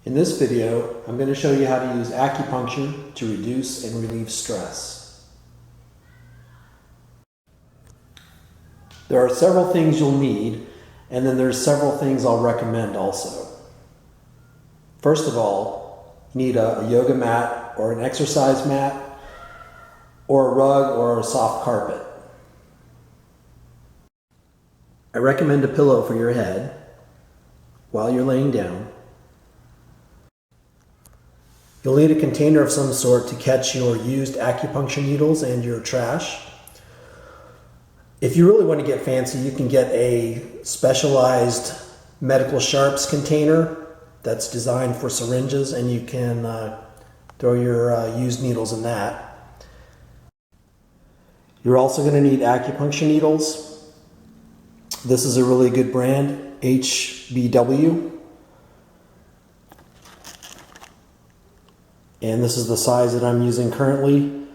In this video, I'm going to show you how to use acupuncture to reduce and relieve stress. There are several things you'll need, and then there's several things I'll recommend also. First of all, you need a yoga mat or an exercise mat or a rug or a soft carpet. I recommend a pillow for your head while you're laying down. You'll need a container of some sort to catch your used acupuncture needles and your trash. If you really want to get fancy, you can get a specialized medical sharps container that's designed for syringes, and you can throw your used needles in that. You're also going to need acupuncture needles. This is a really good brand, HBW. And this is the size that I'm using currently,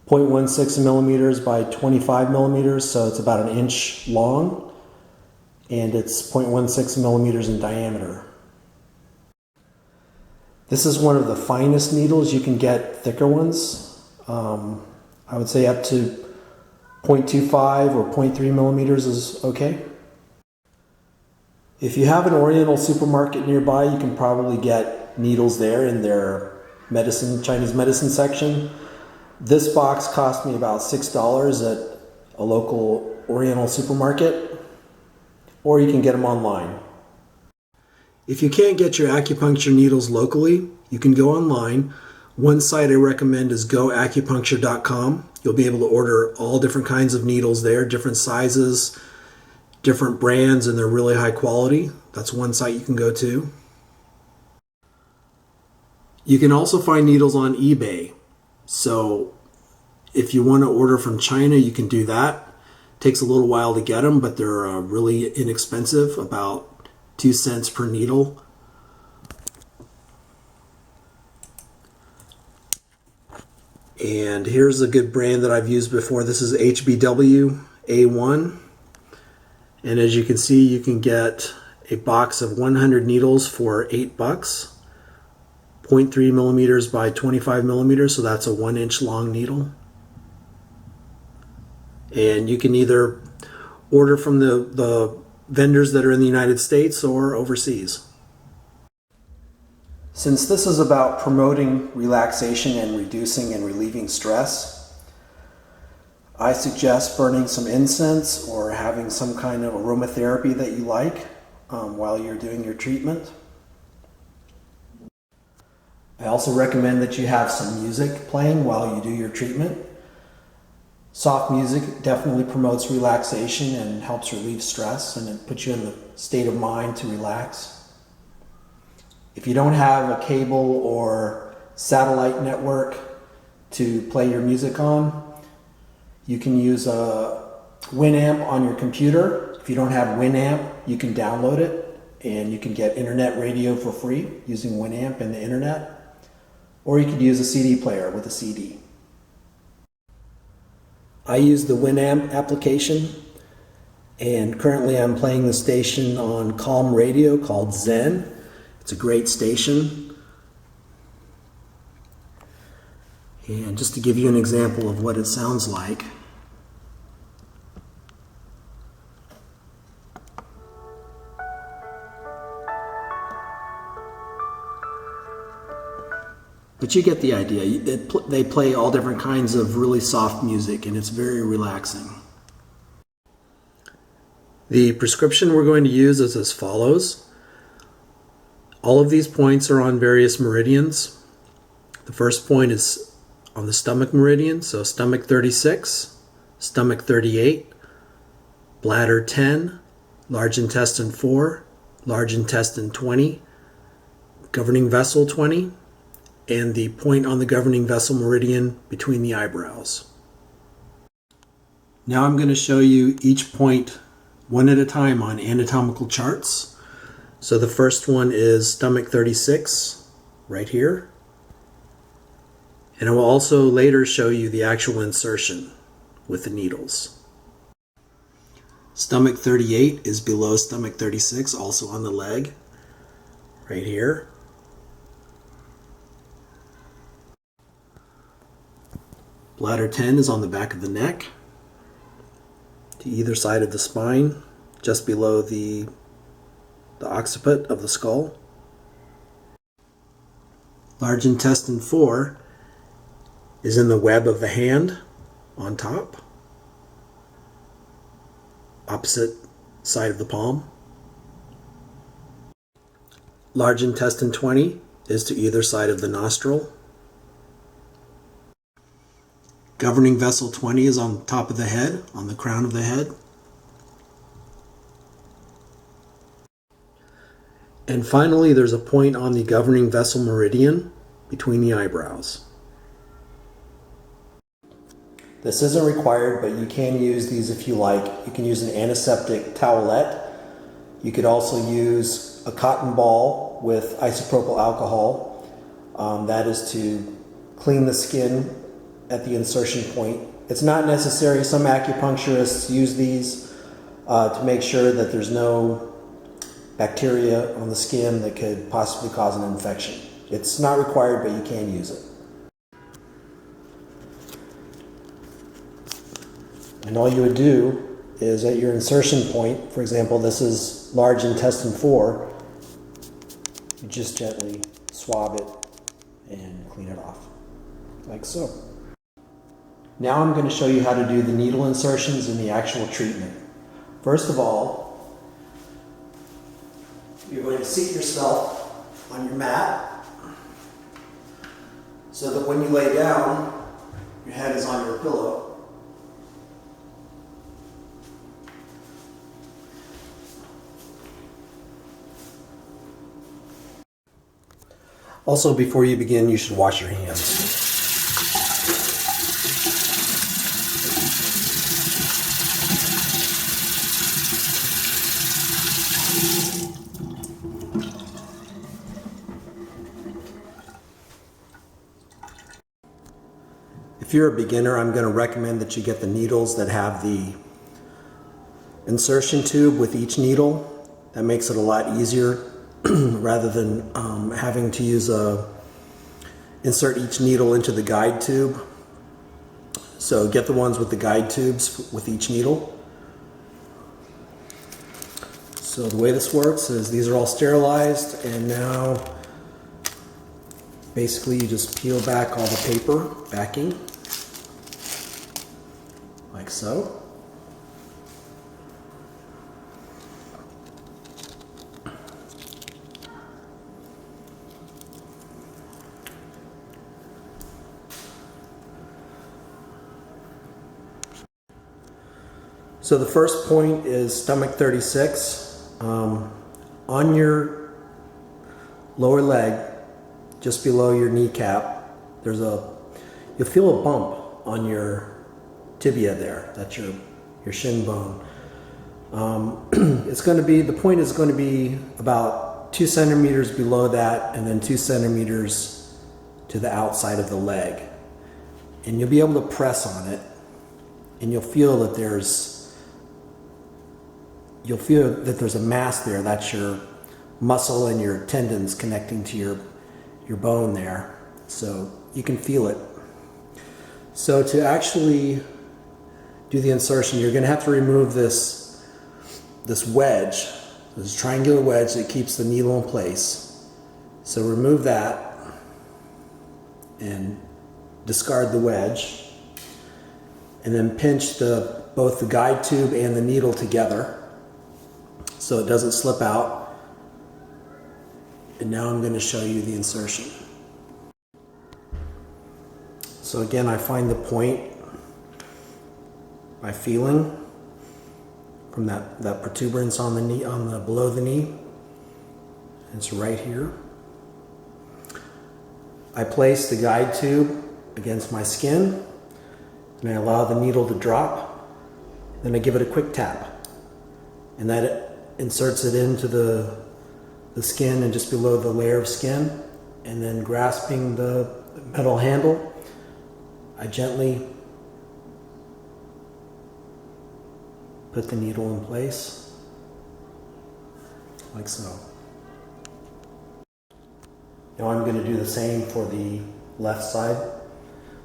0.16 millimeters by 25 millimeters, so it's about an inch long, and it's 0.16 millimeters in diameter. This is one of the finest needles. You can get thicker ones. I would say up to 0.25 or 0.3 millimeters is okay. If you have an Oriental supermarket nearby, you can probably get needles there in their Chinese medicine section. This box cost me about $6 at a local Oriental supermarket, or you can get them online. If you can't get your acupuncture needles locally, you can go online. One site I recommend is goacupuncture.com. You'll be able to order all different kinds of needles there, different sizes, different brands, and they're really high quality. That's one site you can go to. You can also find needles on eBay. So if you want to order from China, you can do that. It takes a little while to get them, but they're really inexpensive, about 2 cents per needle. And here's a good brand that I've used before. This is HBW A1. And as you can see, you can get a box of 100 needles for $8. 0.3 millimeters by 25 millimeters, so that's a 1 inch long needle. And you can either order from the vendors that are in the United States or overseas. Since this is about promoting relaxation and reducing and relieving stress, I suggest burning some incense or having some kind of aromatherapy that you like while you're doing your treatment. I also recommend that you have some music playing while you do your treatment. Soft music definitely promotes relaxation and helps relieve stress, and it puts you in the state of mind to relax. If you don't have a cable or satellite network to play your music on, you can use a Winamp on your computer. If you don't have Winamp, you can download it, and you can get internet radio for free using Winamp and the internet. Or you could use a CD player with a CD. I use the Winamp application, and currently I'm playing the station on Calm Radio called Zen. It's a great station. And just to give you an example of what it sounds like, but you get the idea. They play all different kinds of really soft music, and it's very relaxing. The prescription we're going to use is as follows. All of these points are on various meridians. The first point is on the stomach meridian, so stomach 36, stomach 38, bladder 10, large intestine 4, large intestine 20, governing vessel 20, and the point on the governing vessel meridian between the eyebrows. Now I'm going to show you each point one at a time on anatomical charts. So the first one is stomach 36, right here. And I will also later show you the actual insertion with the needles. Stomach 38 is below stomach 36, also on the leg, right here. Bladder 10 is on the back of the neck, to either side of the spine, just below the occiput of the skull. Large intestine 4 is in the web of the hand on top, opposite side of the palm. Large intestine 20 is to either side of the nostril. Governing vessel 20 is on top of the head, on the crown of the head. And finally, there's a point on the governing vessel meridian between the eyebrows. This isn't required, but you can use these if you like. You can use an antiseptic towelette. You could also use a cotton ball with isopropyl alcohol. That is to clean the skin at the insertion point. It's not necessary. Some acupuncturists use these to make sure that there's no bacteria on the skin that could possibly cause an infection. It's not required, but you can use it. And all you would do is at your insertion point, for example, this is large intestine 4, you just gently swab it and clean it off, like so. Now I'm going to show you how to do the needle insertions in the actual treatment. First of all, you're going to seat yourself on your mat so that when you lay down, your head is on your pillow. Also, before you begin, you should wash your hands. If you're a beginner, I'm going to recommend that you get the needles that have the insertion tube with each needle. That makes it a lot easier rather than having to insert each needle into the guide tube. So get the ones with the guide tubes with each needle. So the way this works is these are all sterilized, and now basically you just peel back all the paper backing, like so. So the first point is stomach 36. On your lower leg, just below your kneecap, you'll feel a bump on your tibia there. That's your shin bone. The point is going to be about 2 centimeters below that, and then 2 centimeters to the outside of the leg. And you'll be able to press on it, and you'll feel that there's a mass there. That's your muscle and your tendons connecting to your bone there. So you can feel it. So to actually do the insertion, you're going to have to remove this wedge, this triangular wedge that keeps the needle in place. So remove that and discard the wedge, and then pinch both the guide tube and the needle together so it doesn't slip out. And now I'm going to show you the insertion. So again, I find the point by feeling from that protuberance on the knee, below the knee. It's right here. I place the guide tube against my skin, and I allow the needle to drop. Then I give it a quick tap, and that inserts it into the skin and just below the layer of skin. And then grasping the metal handle, I gently put the needle in place, like so. Now I'm going to do the same for the left side,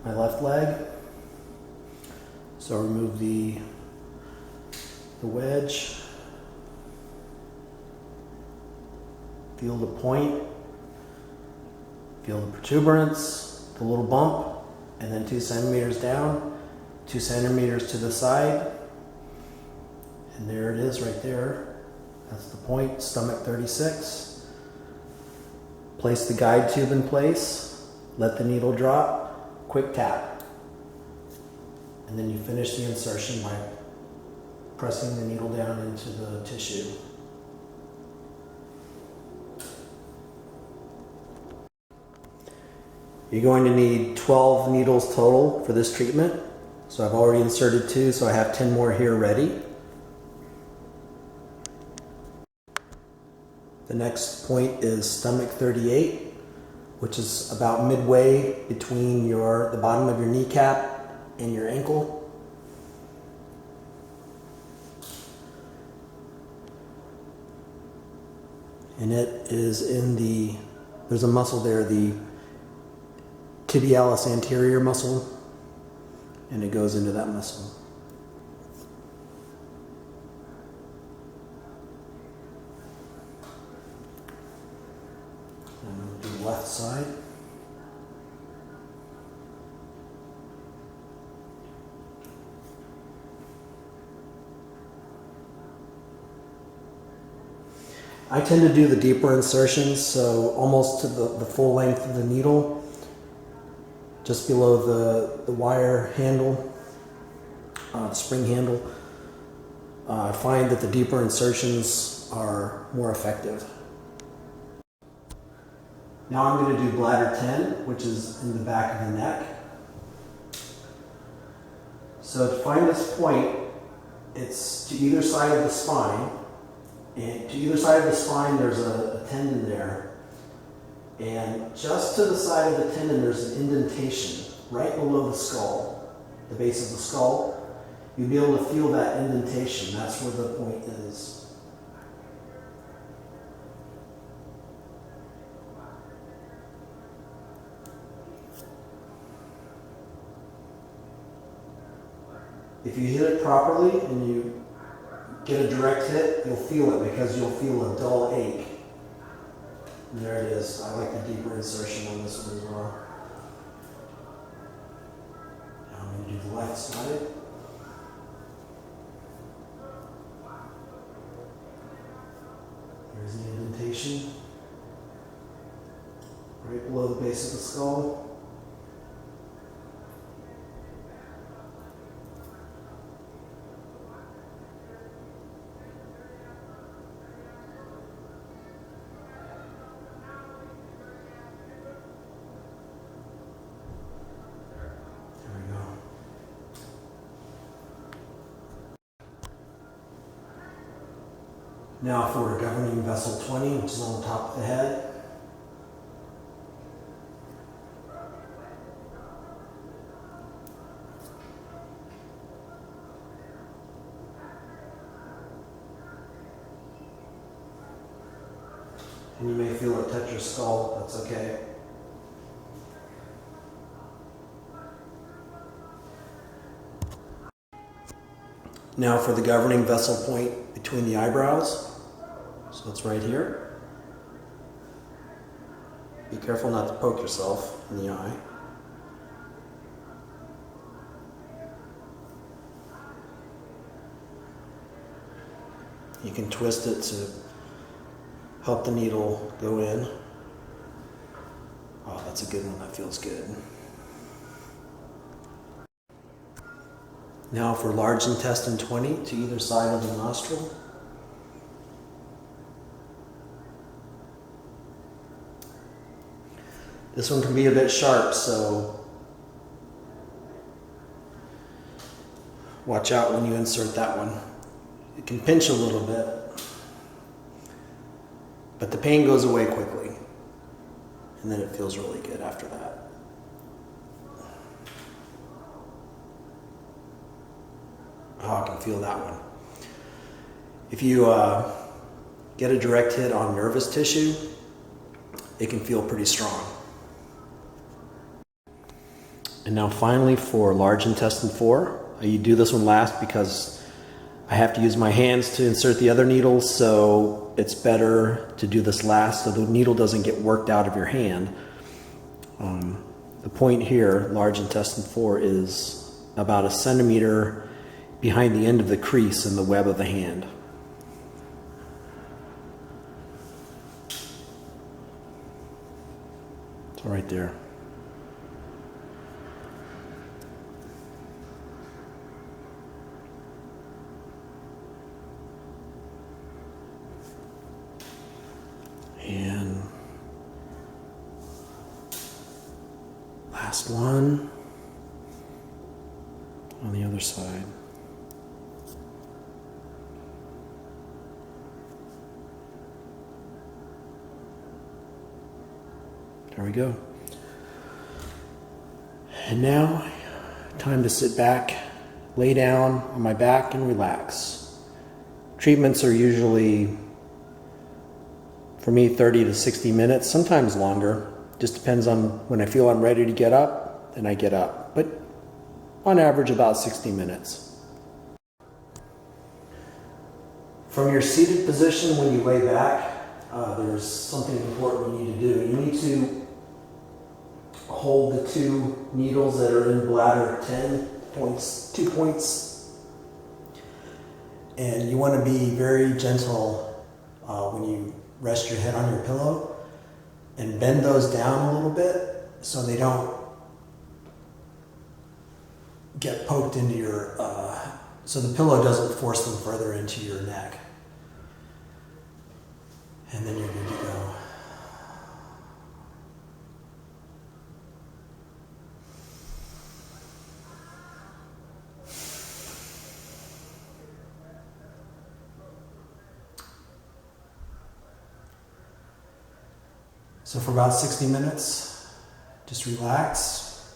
my left leg. So remove the wedge. Feel the point. Feel the protuberance, the little bump, and then 2 centimeters down, 2 centimeters to the side. And there it is right there. That's the point, stomach 36. Place the guide tube in place, let the needle drop, quick tap. And then you finish the insertion by pressing the needle down into the tissue. You're going to need 12 needles total for this treatment. So I've already inserted 2, so I have 10 more here ready. The next point is stomach 38, which is about midway between the bottom of your kneecap and your ankle. And it is there's a muscle there, the tibialis anterior muscle, and it goes into that muscle. I'm going to do the left side. I tend to do the deeper insertions, so almost to the full length of the needle, just below the wire handle, the spring handle. I find that the deeper insertions are more effective. Now I'm going to do bladder 10, which is in the back of the neck. So to find this point, it's to either side of the spine. And to either side of the spine, there's a tendon there. And just to the side of the tendon, there's an indentation right below the skull, the base of the skull. You'll be able to feel that indentation. That's where the point is. If you hit it properly and you get a direct hit, you'll feel it because you'll feel a dull ache. And there it is. I like the deeper insertion on this one as well. Now I'm going to do the left side. There's the indentation right below the base of the skull. Now for governing vessel 20, which is on the top of the head. And you may feel it touch your skull, that's okay. Now for the governing vessel point between the eyebrows. So it's right here. Be careful not to poke yourself in the eye. You can twist it to help the needle go in. Oh, that's a good one. That feels good. Now for large intestine 20 to either side of the nostril. This one can be a bit sharp, so watch out when you insert that one. It can pinch a little bit, but the pain goes away quickly, and then it feels really good after that. Oh, I can feel that one. If you get a direct hit on nervous tissue, it can feel pretty strong. And now finally for large intestine 4. You do this one last because I have to use my hands to insert the other needles, so it's better to do this last so the needle doesn't get worked out of your hand. The point here, large intestine 4, is about 1 centimeter behind the end of the crease in the web of the hand. So right there. And last one on the other side. There we go. And now, time to sit back, lay down on my back and relax. Treatments are usually, for me, 30 to 60 minutes, sometimes longer. Just depends on when I feel I'm ready to get up, then I get up. But on average, about 60 minutes. From your seated position, when you lay back, there's something important you need to do. You need to hold the 2 needles that are in bladder 10 points, 2 points. And you want to be very gentle when you rest your head on your pillow, and bend those down a little bit so they don't get poked into your, so the pillow doesn't force them further into your neck. And then you're good to go. So for about 60 minutes, just relax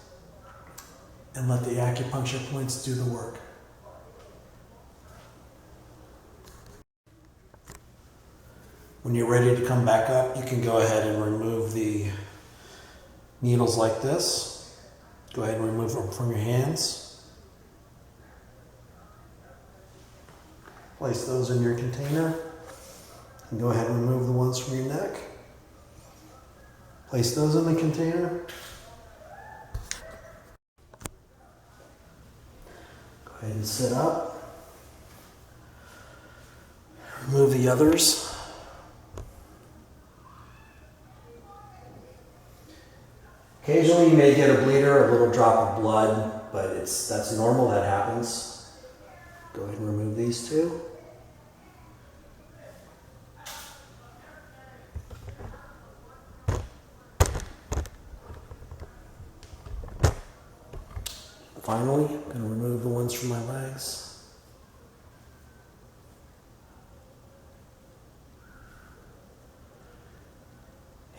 and let the acupuncture points do the work. When you're ready to come back up, you can go ahead and remove the needles like this. Go ahead and remove them from your hands. Place those in your container. And go ahead and remove the ones from your neck. Place those in the container. Go ahead and sit up. Remove the others. Occasionally you may get a bleeder, a little drop of blood, but that's normal, that happens. Go ahead and remove these 2. Finally, I'm going to remove the ones from my legs.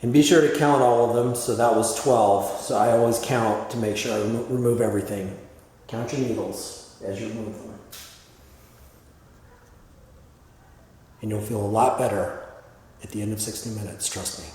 And be sure to count all of them, so that was 12. So I always count to make sure I remove everything. Count your needles as you remove them. And you'll feel a lot better at the end of 60 minutes, trust me.